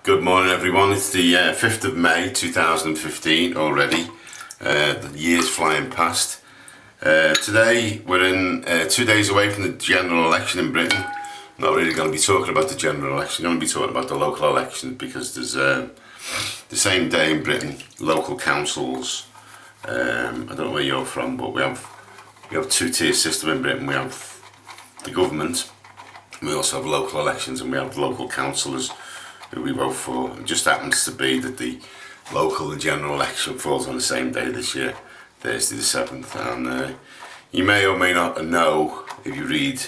Good morning everyone, it's the 5th of May 2015 already. The year's flying past. Today we're in 2 days away from the general election in Britain. Not really going to be talking about the general election, I'm going to be talking about the local election because there's the same day in Britain, local councils. I don't know where you're from, but we have two-tier system in Britain. We have the government, we also have local elections, and we have local councillors who we vote for. It just happens to be that the local and general election falls on the same day this year, Thursday the 7th, and you may or may not know, if you read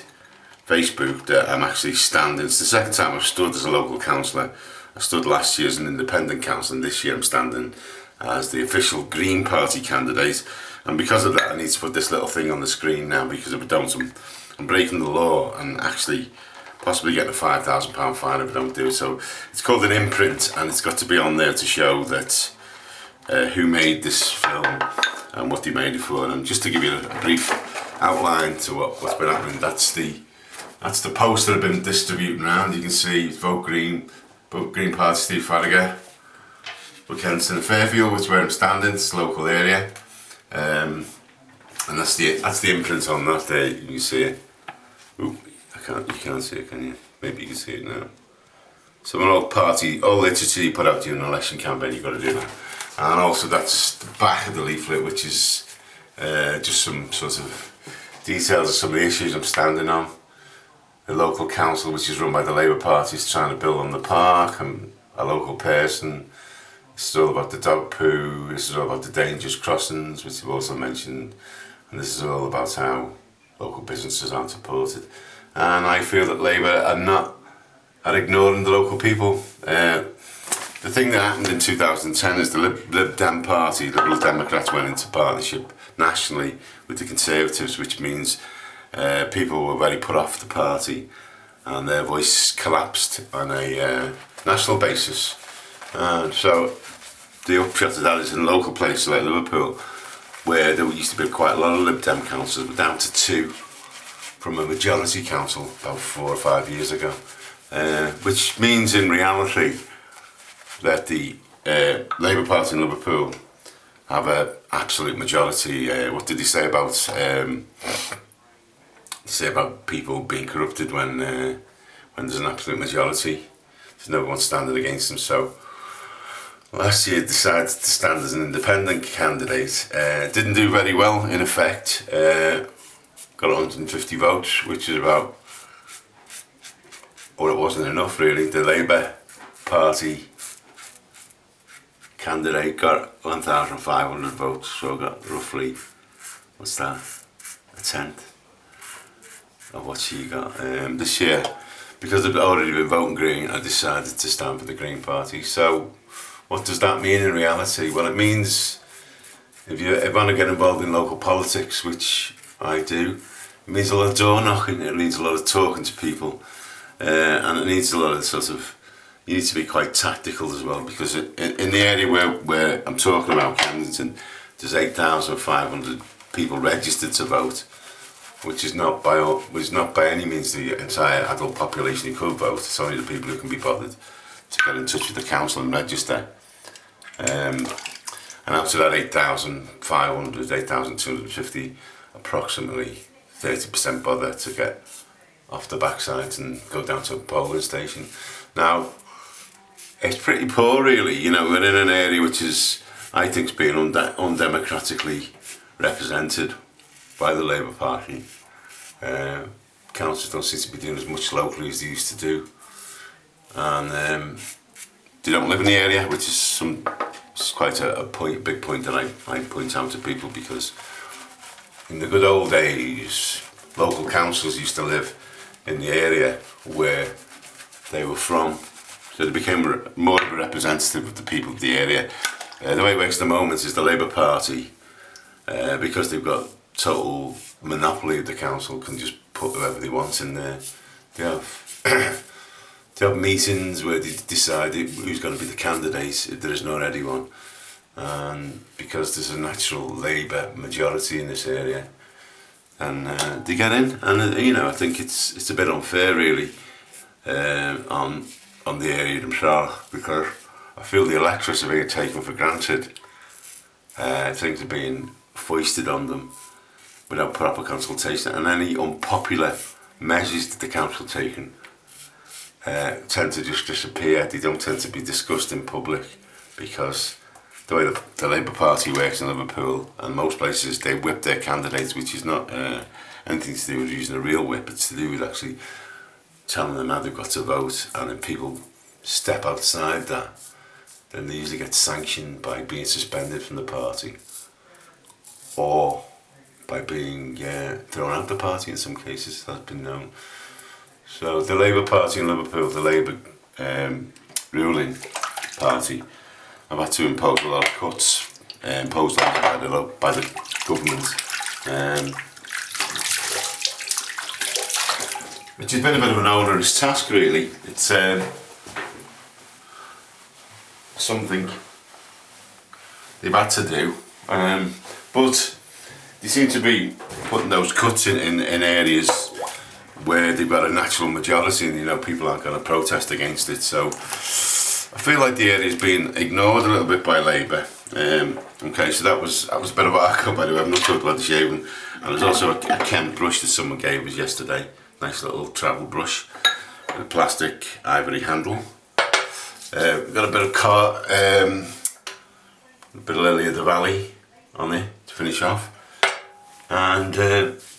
Facebook, that I'm actually standing. It's the second time I've stood as a local councillor. I stood last year as an independent councillor, and this year I'm standing as the official Green Party candidate, and because of that I need to put this little thing on the screen now, because if I don't I'm breaking the law and actually possibly getting a £5,000 fine if I don't do it. So it's called an imprint, and it's got to be on there to show that who made this film and what they made it for. And just to give you a brief outline to what's been happening, that's the poster I've been distributing around. You can see Vote Green Party, Steve Farragher, Kensington and Fairfield, which is where I'm standing. It's the local area, and that's the imprint on that there. You can see it. Ooh. You can't see it, can you? Maybe you can see it now. So an old literature you put out during an election campaign, you've got to do that. And also that's the back of the leaflet, which is just some sort of details of some of the issues I'm standing on. The local council, which is run by the Labour Party, is trying to build on the park. I'm a local person. This is all about the dog poo, this is all about the dangerous crossings, which I've also mentioned. And this is all about how local businesses aren't supported. And I feel that Labour are ignoring the local people. The thing that happened in 2010 is the Lib Dem Party, Liberal Democrats, went into partnership nationally with the Conservatives, which means people were very put off the party and their voice collapsed on a national basis. So the upshot of that is in local places like Liverpool, where there used to be quite a lot of Lib Dem councils, we're down to 2 from a majority council about 4 or 5 years ago, which means in reality that the Labour Party in Liverpool have an absolute majority. What did they say about people being corrupted when there's an absolute majority? There's no one standing against them. So last year decided to stand as an independent candidate. Didn't do very well in effect. Got 150 votes, which is about, or it wasn't enough really. The Labour Party candidate got 1,500 votes, so I got roughly, what's that, a tenth of what she got. This year, because I've already been voting Green, I decided to stand for the Green Party. So what does that mean in reality? Well, it means if you want to get involved in local politics, which I do, it means a lot of door knocking, it needs a lot of talking to people, and it needs a lot of you need to be quite tactical as well, because in the area where I'm talking about, Kensington, there's 8,500 people registered to vote, which is not by any means the entire adult population who could vote. It's only the people who can be bothered to get in touch with the council and register. And out of that 8,500, 8,250, approximately 30% bother to get off the backside and go down to a polling station. Now, it's pretty poor really, you know, we're in an area which is, I think, is being undemocratically represented by the Labour Party. Councils don't seem to be doing as much locally as they used to do. And they don't live in the area, which is quite a big point that I point out to people, because in the good old days, local councils used to live in the area where they were from, so they became more of a representative of the people of the area. The way it works at the moment is the Labour Party, because they've got total monopoly of the council, can just put whoever they want in there. They have meetings where they decide who's going to be the candidate if there isn't already one. And because there's a natural Labour majority in this area, and they get in, and you know, I think it's a bit unfair really on on the area themselves, because I feel the electorates are being taken for granted. Things are being foisted on them without proper consultation, and any unpopular measures that the council taken tend to just disappear. They don't tend to be discussed in public, because the way the Labour Party works in Liverpool and most places, they whip their candidates, which is not anything to do with using a real whip. It's to do with actually telling them how they've got to vote, and if people step outside that, then they usually get sanctioned by being suspended from the party, or by being thrown out the party in some cases. That's been known. So the Labour Party in Liverpool, the Labour ruling party, have had to impose a lot of cuts imposed on them by the government, which has been a bit of an onerous task, really. It's something they've had to do, but they seem to be putting those cuts in areas where they've got a natural majority, and people aren't going to protest against it. So I feel like the area's been ignored a little bit by Labour. Okay, so that was a bit of an arc, by the way. I'm not talking about the shaving, and there's also a Kent brush that someone gave us yesterday. Nice little travel brush with a plastic ivory handle. We've got a bit of a bit of Lily of the Valley on it to finish off, and that's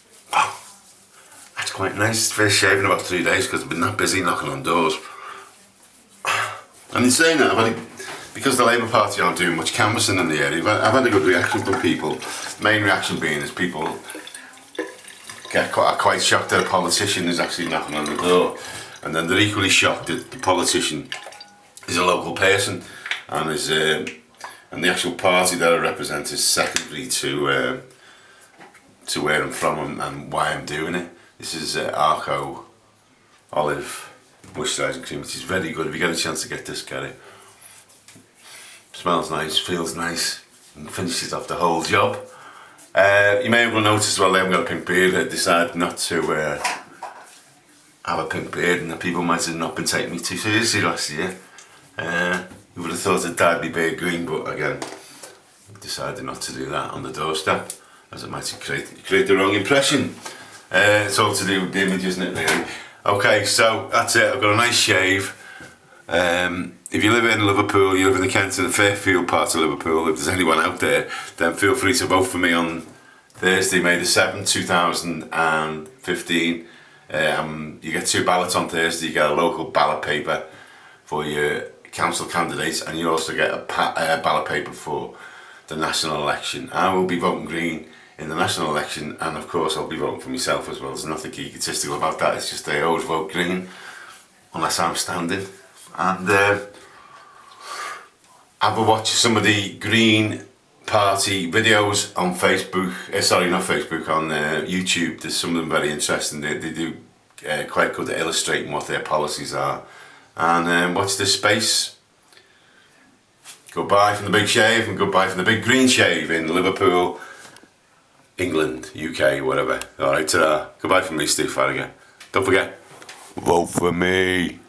quite nice. First shave in about 3 days, because I've been that busy knocking on doors. And in saying that, because the Labour Party aren't doing much canvassing in the area, I've had a good reaction from people. The main reaction being is people are quite shocked that a politician is actually knocking on the door, and then they're equally shocked that the politician is a local person, and and the actual party that I represent is secondary to where I'm from and why I'm doing it. This is Arco Olive Moisturising Cream, which is very good. If you get a chance to get this, get it. Smells nice, feels nice, and finishes off the whole job. You may have noticed, well, I haven't got a pink beard. I decided not to have a pink beard, and the people might have not been taking me too seriously last year. You would have thought I'd dyed my beard green, but again, decided not to do that on the doorstep, as it might create the wrong impression. It's all to do with the image, isn't it, really? Okay, so that's it. I've got a nice shave. If you live in Liverpool, you live in the Kent and the Fairfield part of Liverpool, if there's anyone out there, then feel free to vote for me on Thursday, May the 7th, 2015. You get 2 ballots on Thursday. You get a local ballot paper for your council candidates, and you also get a ballot paper for the national election. I will be voting green in the national election, and of course I'll be voting for myself as well. There's nothing egotistical about that. It's just I always vote green unless I'm standing. And have a watch some of the Green Party videos on Facebook. Sorry, not Facebook, on YouTube. There's some of them very interesting. They do quite good at illustrating what their policies are. And watch this space. Goodbye from the big shave, and goodbye from the big green shave in Liverpool, England, UK, whatever. Alright, ta-da. Goodbye from me, Steve Farragher. Don't forget, vote for me.